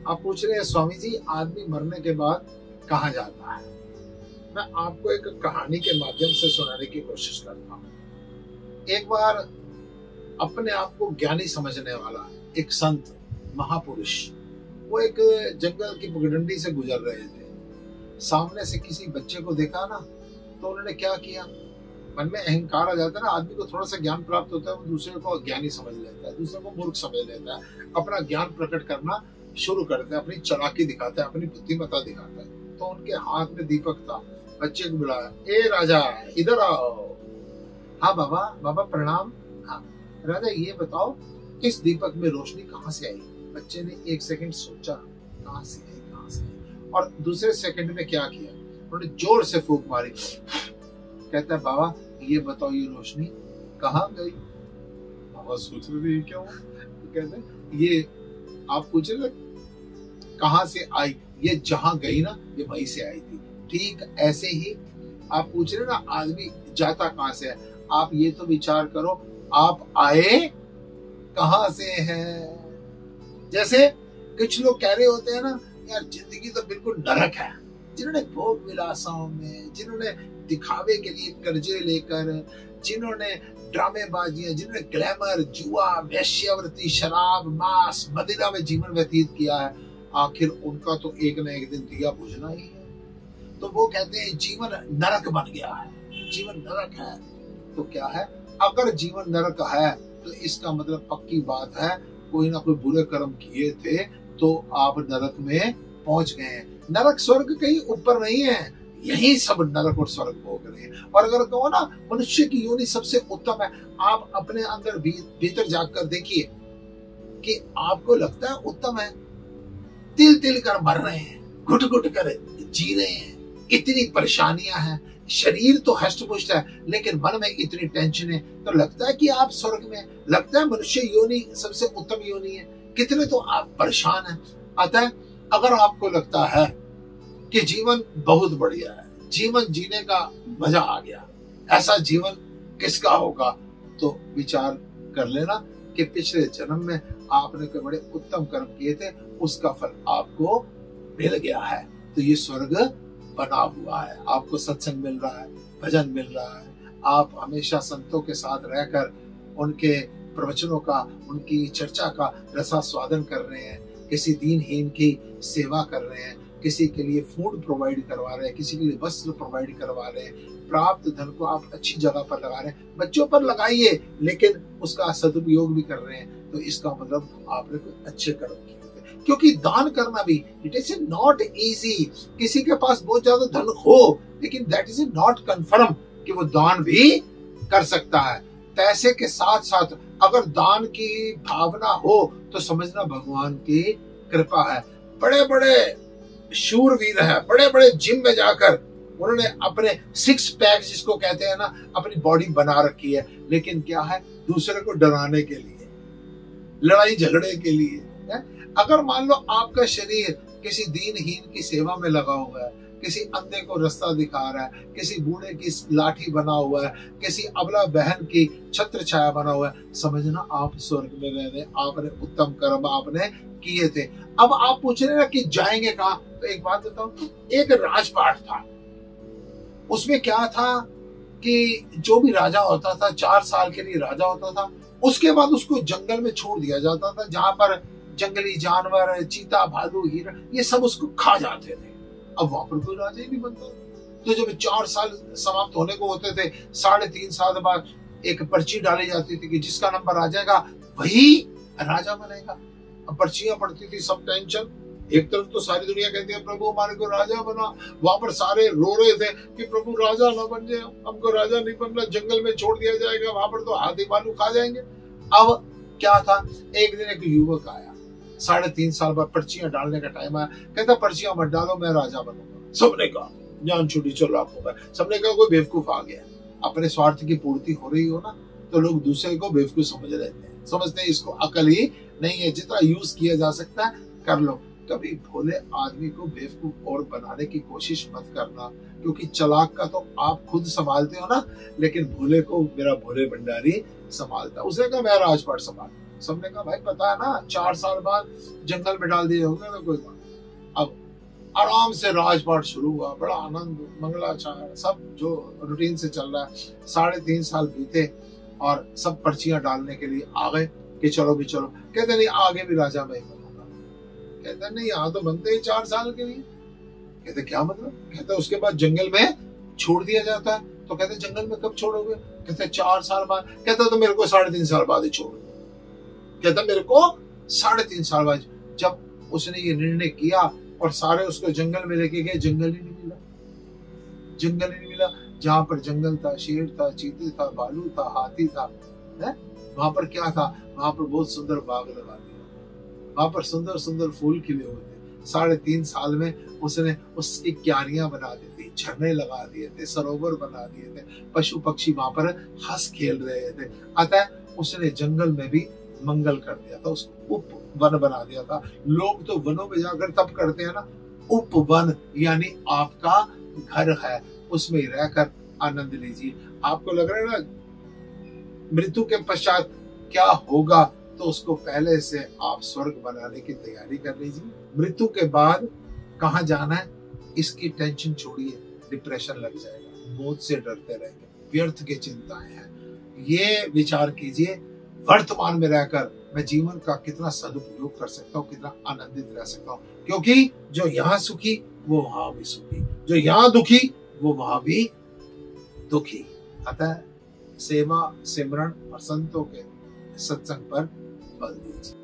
आप पूछ रहे हैं स्वामी जी आदमी मरने के बाद कहाँ जाता है। मैं आपको एक कहानी के माध्यम से सुनाने की कोशिश करता हूँ। एक बार अपने आप को ज्ञानी समझने वाला एक संत महापुरुष, वो एक जंगल की पगडंडी से गुजर रहे थे। सामने से किसी बच्चे को देखा ना, तो उन्होंने क्या किया, मन में अहंकार आ जाता है ना, आदमी को थोड़ा सा ज्ञान प्राप्त होता है, वो दूसरे को ज्ञानी समझ लेता है, दूसरे को मूर्ख समझ लेता है, अपना ज्ञान प्रकट करना शुरू करते हैं, अपनी चालाकी दिखाता है, अपनी बुद्धिमत्ता दिखाता है। तो उनके हाथ में दीपक था। बच्चे को बुलाया, ए राजा इधर आओ। हाँ बाबा, बाबा प्रणाम। हाँ राजा, ये बताओ इस दीपक में रोशनी कहाँ से आई। बच्चे ने एक सेकंड सोचा, कहाँ से आई, कहाँ से आई, और दूसरे सेकंड में क्या किया, उन्होंने जोर से फूंक मारी। कहता है बाबा ये बताओ ये रोशनी कहाँ गई। बाबा सोच रहे थे क्या हुआ। कहते ये आप पूछ रहे कहाँ से आई, ये जहां गई ना ये वहीं से आई थी। ठीक ऐसे ही आप पूछ रहे ना आदमी जाता कहाँ से है, आप ये तो विचार करो आप आए कहाँ से हैं। जैसे कुछ लोग कह रहे होते हैं ना, यार जिंदगी तो बिल्कुल नरक है। जिन्होंने भोग विलासों में, जिन्होंने दिखावे के लिए कर्जे लेकर, जिन्होंने ड्रामेबाजियां, जिन्होंने ग्लैमर, जुआ, वेश्यावृत्ति, शराब, मांस, मदिरा में जीवन व्यतीत किया है, आखिर उनका तो एक न एक दिन दिया बुझना ही है। तो वो कहते हैं जीवन नरक बन गया है, जीवन नरक है। तो क्या है, अगर जीवन नरक है तो इसका मतलब पक्की बात है कोई ना कोई बुरे कर्म किए थे तो आप नरक में पहुंच गए हैं। नरक स्वर्ग कहीं ऊपर नहीं है, यही सब नरक और स्वर्ग भोग रहे हैं। और अगर कहो ना मनुष्य की योनि सबसे उत्तम है, आप अपने अंदर भीतर जाकर देखिए कि आपको लगता है उत्तम है। तिल तिल कर मर रहे हैं, घुट घुट कर जी रहे हैं, इतनी परेशानियां हैं, शरीर तो हष्ट पुष्ट है लेकिन मन में इतनी टेंशन है, तो लगता है कि आप स्वर्ग में, लगता है मनुष्य योनि सबसे उत्तम योनि है। कितने तो आप परेशान हैं। अतः अगर आपको लगता है कि जीवन बहुत बढ़िया है, जीवन जीने का मजा आ गया, ऐसा जीवन किसका होगा, तो विचार कर लेना कि पिछले जन्म में आपने कोई बड़े उत्तम कर्म किए थे, उसका फल आपको मिल गया है। तो ये स्वर्ग बना हुआ है, आपको सत्संग मिल रहा है, भजन मिल रहा है, आप हमेशा संतों के साथ रहकर उनके प्रवचनों का, उनकी चर्चा का रसास्वादन कर रहे हैं, किसी दीनहीन की सेवा कर रहे हैं, किसी के लिए फूड प्रोवाइड करवा रहे हैं, किसी के लिए वस्त्र प्रोवाइड करवा रहे हैं, प्राप्त धन को आप अच्छी जगह पर लगा रहे हैं। बच्चों पर लगाइए लेकिन उसका सदुपयोग भी कर रहे हैं, तो इसका मतलब आपने कोई अच्छे कर्म किए थे। क्योंकि दान करना भी इट इज नॉट इजी। किसी के पास बहुत ज्यादा धन हो लेकिन दैट इज नॉट कन्फर्म कि वो दान भी कर सकता है। पैसे के साथ साथ अगर दान की भावना हो तो समझना भगवान की कृपा है। बड़े बड़े शूरवीर हैं, बड़े बड़े जिम में जाकर उन्होंने अपने सिक्स पैक जिसको कहते हैं ना, अपनी बॉडी बना रखी है, लेकिन क्या है, दूसरे को डराने के लिए, लड़ाई झगड़े के लिए है? अगर मान लो आपका शरीर किसी दीनहीन की सेवा में लगा हुआ है, किसी अंधे को रास्ता दिखा रहा है, किसी बूढ़े की लाठी बना हुआ है, किसी अबला बहन की छत्र छाया बना हुआ है, समझना आप स्वर्ग में रह रहे, आपने उत्तम कर्म आपने किए थे। अब आप पूछ रहे ना कि जाएंगे कहाँ, तो एक बात बताऊं, एक राजपाट था, उसमें क्या था कि जो भी राजा होता था 4 साल के लिए राजा होता था, उसके बाद उसको जंगल में छोड़ दिया जाता था, जहां पर जंगली जानवर, चीता, भालू, हिरण, ये सब उसको खा जाते थे। अब वहां पर कोई राजा ही नहीं बनता। तो जब 4 साल समाप्त होने को होते थे, 3.5 साल बाद एक पर्ची डाली जाती थी कि जिसका नंबर आ जाएगा वही राजा बनेगा। अब पर्चियां पड़ती थी, सब टेंशन। एक तरफ तो सारी दुनिया कहती है प्रभु हमारे को राजा बना, वहां पर सारे रो रहे थे कि प्रभु राजा ना बन जाए, हमको राजा नहीं बनना, जंगल में छोड़ दिया जाएगा, वहां पर तो हाथी भालू खा जाएंगे। अब क्या था, एक दिन एक युवक आया, 3.5 साल बाद पर्चियां डालने का टाइम आया, कहता पर्चियां मत डालो, मैं राजा बनूंगा। सबने कहा जान छुट्टी, चलो आपको, सबने कहा कोई बेवकूफ आ गया। अपने स्वार्थ की पूर्ति हो रही हो ना, तो लोग दूसरे को बेवकूफ समझ लेते हैं, समझते हैं इसको अकल ही नहीं है, जितना यूज किया जा सकता है कर लो। कभी भोले आदमी को बेवकूफ और बनाने की कोशिश मत करना, क्योंकि चालाक का तो आप खुद संभालते हो ना, लेकिन भोले को मेरा भोले भंडारी संभालता। उसने कहा मैं राजपाट संभाल, सबने कहा भाई पता है ना 4 साल बाद जंगल में डाल दिए होंगे तो कोई बात। अब आराम से राजपाट शुरू हुआ, बड़ा आनंद मंगलाचार सब जो रूटीन से चल रहा है। 3.5 साल बीते और सब पर्चियां डालने के लिए आ गए कि चलो भी चलो। कहते नहीं आगे भी राजा मैं बनूंगा। कहते नहीं यहाँ तो बनते ही 4 साल के लिए। कहते क्या मतलब? कहते उसके बाद जंगल में छोड़ दिया जाता है। तो कहते जंगल में कब छोड़ोगे? कहते 4 साल बाद। कहते तो मेरे को 3.5 साल बाद ही छोड़। कहता मेरे को 3.5 साल बाद। जब उसने ये निर्णय किया और सारे उसको जंगल में लेके गए, जंगल ही नहीं मिला। जंगल ही नहीं मिला। जहां पर जंगल था, शेर था, चीते था, भालू था, हाथी था, है? वहां पर क्या था? वहां पर बहुत सुंदर बाग लगा दिया। वहां पर सुंदर सुंदर फूल खिले हुए थे। 3.5 साल में उसने उसकी क्यारियां बना दी थी, झरने लगा दिए थे, सरोवर बना दिए थे, पशु पक्षी वहां पर हंस खेल रहे थे। अतः उसने जंगल में भी मंगल कर दिया था, उसको उप वन बना दिया था। लोग तो वनों में जाकर तब करते हैं ना, उपवन यानी आपका घर है, उसमें रहकर आनंद लीजिए। आपको लग रहा है ना मृत्यु के पश्चात क्या होगा, तो उसको पहले से आप स्वर्ग बनाने की तैयारी कर लीजिए। मृत्यु के बाद कहाँ जाना है इसकी टेंशन छोड़िए, डिप्रेशन लग जाएगा, मौत से डरते रहेंगे, व्यर्थ की चिंताएं हैं। ये विचार कीजिए वर्तमान में रहकर मैं जीवन का कितना सदुपयोग कर सकता हूँ, कितना आनंदित रह सकता हूँ। क्योंकि जो यहाँ सुखी वो वहां भी सुखी, जो यहाँ दुखी वो वहां भी दुखी। अतः सेवा, सिमरन और संतों के सत्संग पर बल दीजिए।